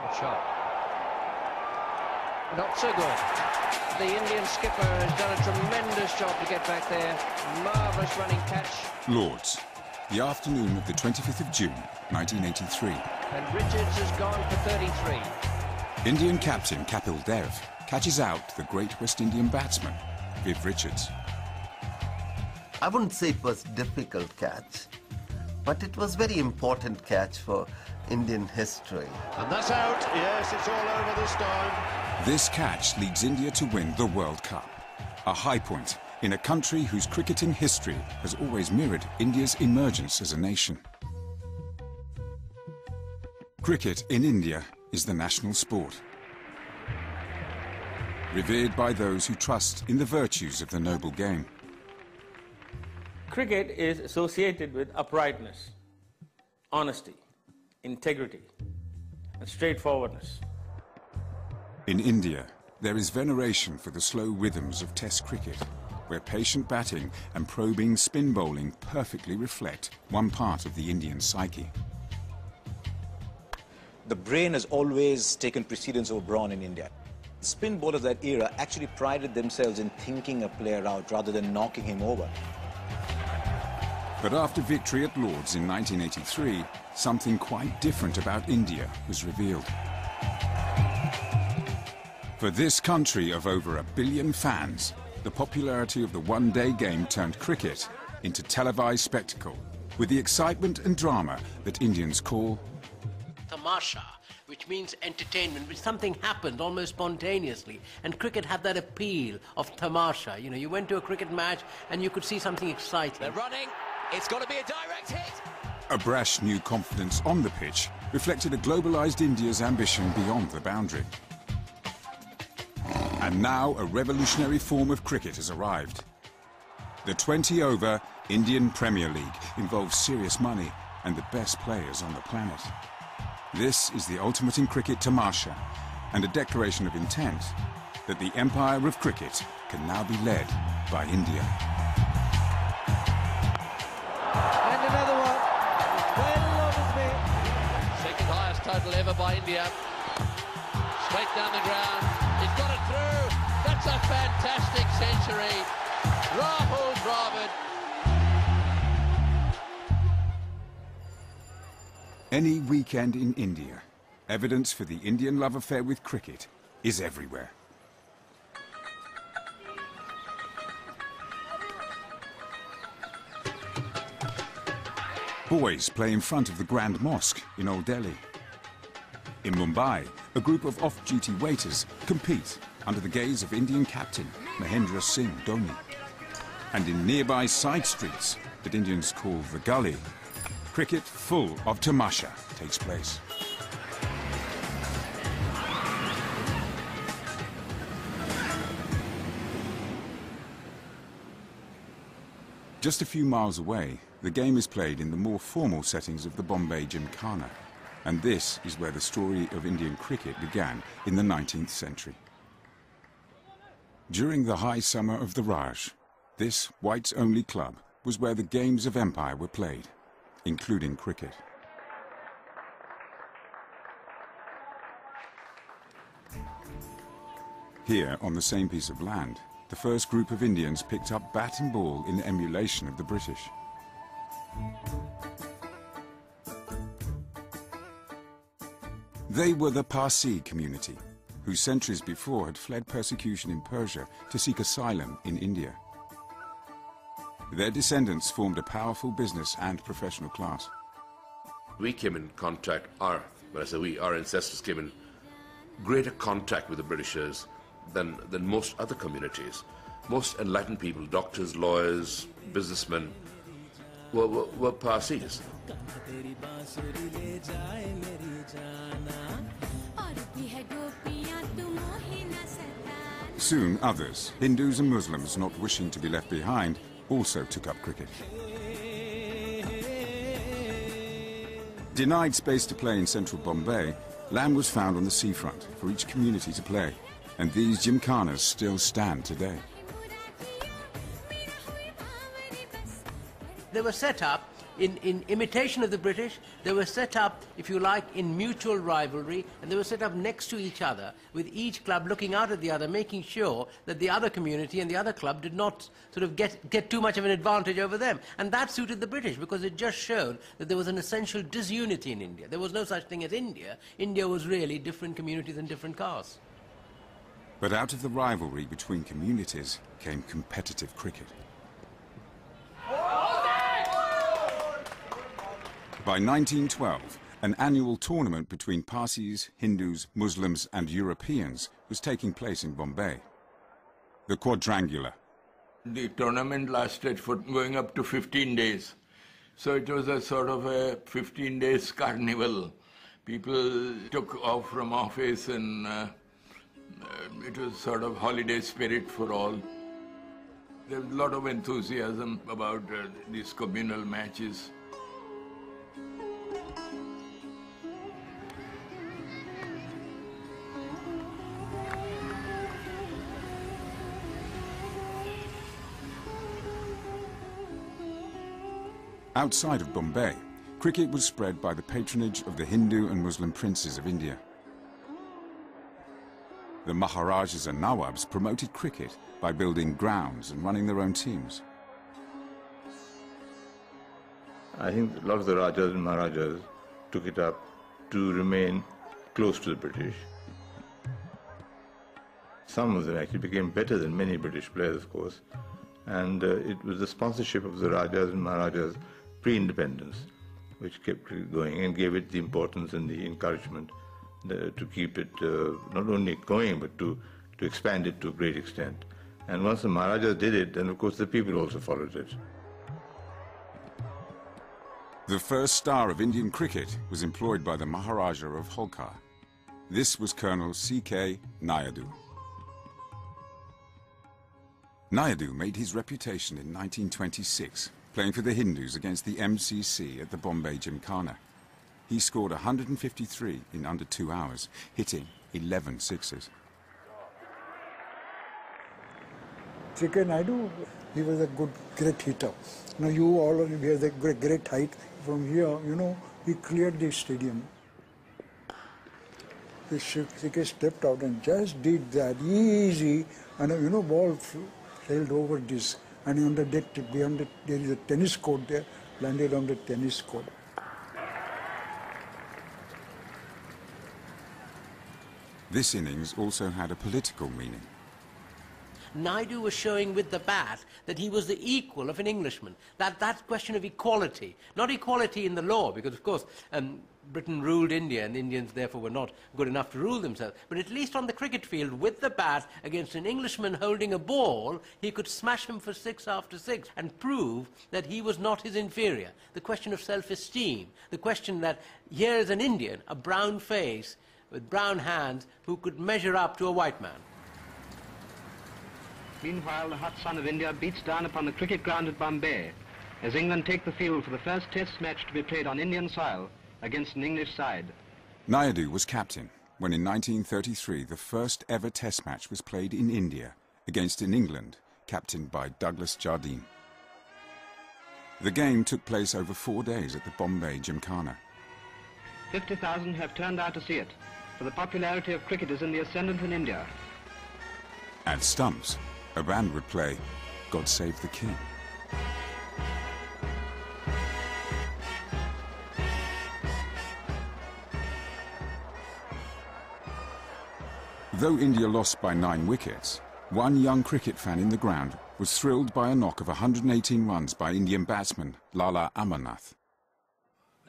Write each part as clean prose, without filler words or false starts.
Good shot. Not so good. The Indian skipper has done a tremendous job to get back there. Marvellous running catch. Lords, the afternoon of the 25th of June, 1983. And Richards has gone for 33. Indian captain Kapil Dev catches out the great West Indian batsman, Viv Richards. I wouldn't say it was a difficult catch, but it was very important catch for Indian history. And that's out. Yes, it's all over this time. This catch leads India to win the World Cup, a high point in a country whose cricketing history has always mirrored India's emergence as a nation. Cricket in India is the national sport, revered by those who trust in the virtues of the noble game. Cricket is associated with uprightness, honesty, integrity, and straightforwardness. In India, there is veneration for the slow rhythms of Test cricket, where patient batting and probing spin bowling perfectly reflect one part of the Indian psyche. The brain has always taken precedence over brawn in India. Spin bowlers of that era actually prided themselves in thinking a player out rather than knocking him over. But after victory at Lord's in 1983, something quite different about India was revealed. For this country of over 1 billion fans, the popularity of the one-day game turned cricket into televised spectacle, with the excitement and drama that Indians call tamasha, which means entertainment, which something happened almost spontaneously. And cricket had that appeal of tamasha. You know, you went to a cricket match and you could see something exciting. They're running. It's got to be a direct hit. A brash new confidence on the pitch reflected a globalized India's ambition beyond the boundary. And now a revolutionary form of cricket has arrived. The 20-over Indian Premier League involves serious money and the best players on the planet. This is the ultimate in cricket tamasha, and a declaration of intent that the empire of cricket can now be led by India. And another one. Well, obviously. Second highest total ever by India. Straight down the ground. He's got it through. That's a fantastic century. Rahul Dravid. Any weekend in India, evidence for the Indian love affair with cricket is everywhere. Boys play in front of the Grand Mosque in Old Delhi. In Mumbai, a group of off-duty waiters compete under the gaze of Indian captain Mahendra Singh Dhoni. And in nearby side streets that Indians call the Gully, cricket full of tamasha takes place. Just a few miles away, the game is played in the more formal settings of the Bombay Gymkhana. And this is where the story of Indian cricket began in the 19th century. During the high summer of the Raj, this whites-only club was where the games of empire were played, including cricket. Here, on the same piece of land, the first group of Indians picked up bat and ball in emulation of the British. They were the Parsi community, who centuries before had fled persecution in Persia to seek asylum in India. Their descendants formed a powerful business and professional class. We came in contact, when I say we, our ancestors came in greater contact with the Britishers than most other communities. Most enlightened people, doctors, lawyers, businessmen, were Parsis. Soon others, Hindus and Muslims not wishing to be left behind, also took up cricket. Denied space to play in central Bombay, land was found on the seafront for each community to play, and these gymkhanas still stand today. They were set up in imitation of the British. They were set up, if you like, in mutual rivalry, and they were set up next to each other, with each club looking out at the other, making sure that the other community and the other club did not sort of get too much of an advantage over them. And that suited the British, because it just showed that there was an essential disunity in India. There was no such thing as India. India was really different communities and different castes. But out of the rivalry between communities came competitive cricket. By 1912, an annual tournament between Parsis, Hindus, Muslims and Europeans was taking place in Bombay. The Quadrangular. The tournament lasted for going up to 15 days. So it was a sort of a 15 days carnival. People took off from office and it was sort of holiday spirit for all. There was a lot of enthusiasm about these communal matches. Outside of Bombay, cricket was spread by the patronage of the Hindu and Muslim princes of India. The Maharajas and Nawabs promoted cricket by building grounds and running their own teams. I think a lot of the Rajas and Maharajas took it up to remain close to the British. Some of them actually became better than many British players, of course, and it was the sponsorship of the Rajas and Maharajas pre-independence which kept it going and gave it the importance and the encouragement to keep it not only going but to expand it to a great extent. And once the Maharajas did it, then of course the people also followed it. The first star of Indian cricket was employed by the Maharaja of Holkar. This was Colonel C.K. Naidu. Naidu made his reputation in 1926, playing for the Hindus against the MCC at the Bombay Gymkhana. He scored 153 in under 2 hours, hitting 11 sixes. C.K. Naidu, he was a great hitter. Now you all of you have a great height. From here, you know, he cleared the stadium. C.K. stepped out and just did that easy, and you know, ball sailed over this, and on the deck beyond it, there is a tennis court there, landed on the tennis court. This innings also had a political meaning. Naidu was showing with the bat that he was the equal of an Englishman. That question of equality, not equality in the law, because of course Britain ruled India and the Indians therefore were not good enough to rule themselves, but at least on the cricket field with the bat against an Englishman holding a ball, he could smash him for 6 after 6 and prove that he was not his inferior. The question of self-esteem, the question that here is an Indian, a brown face with brown hands, who could measure up to a white man. Meanwhile, the hot sun of India beats down upon the cricket ground at Bombay as England take the field for the first test match to be played on Indian soil against an English side. Naidu was captain when in 1933 the first ever test match was played in India against in England, captained by Douglas Jardine. The game took place over 4 days at the Bombay Gymkhana. 50,000 have turned out to see it, for the popularity of cricket is in the ascendant in India. At stumps, a band would play God Save the King. Though India lost by 9 wickets, one young cricket fan in the ground was thrilled by a knock of 118 runs by Indian batsman Lala Amarnath.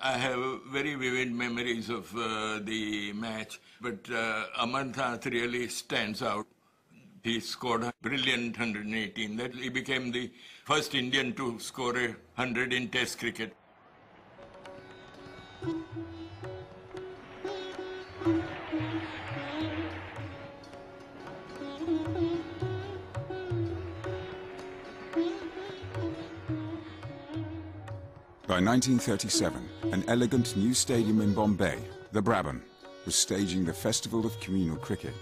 I have very vivid memories of the match, but Amarnath really stands out. He scored a brilliant 118. He became the first Indian to score 100 in Test cricket. By 1937, an elegant new stadium in Bombay, the Brabant, was staging the Festival of Communal Cricket.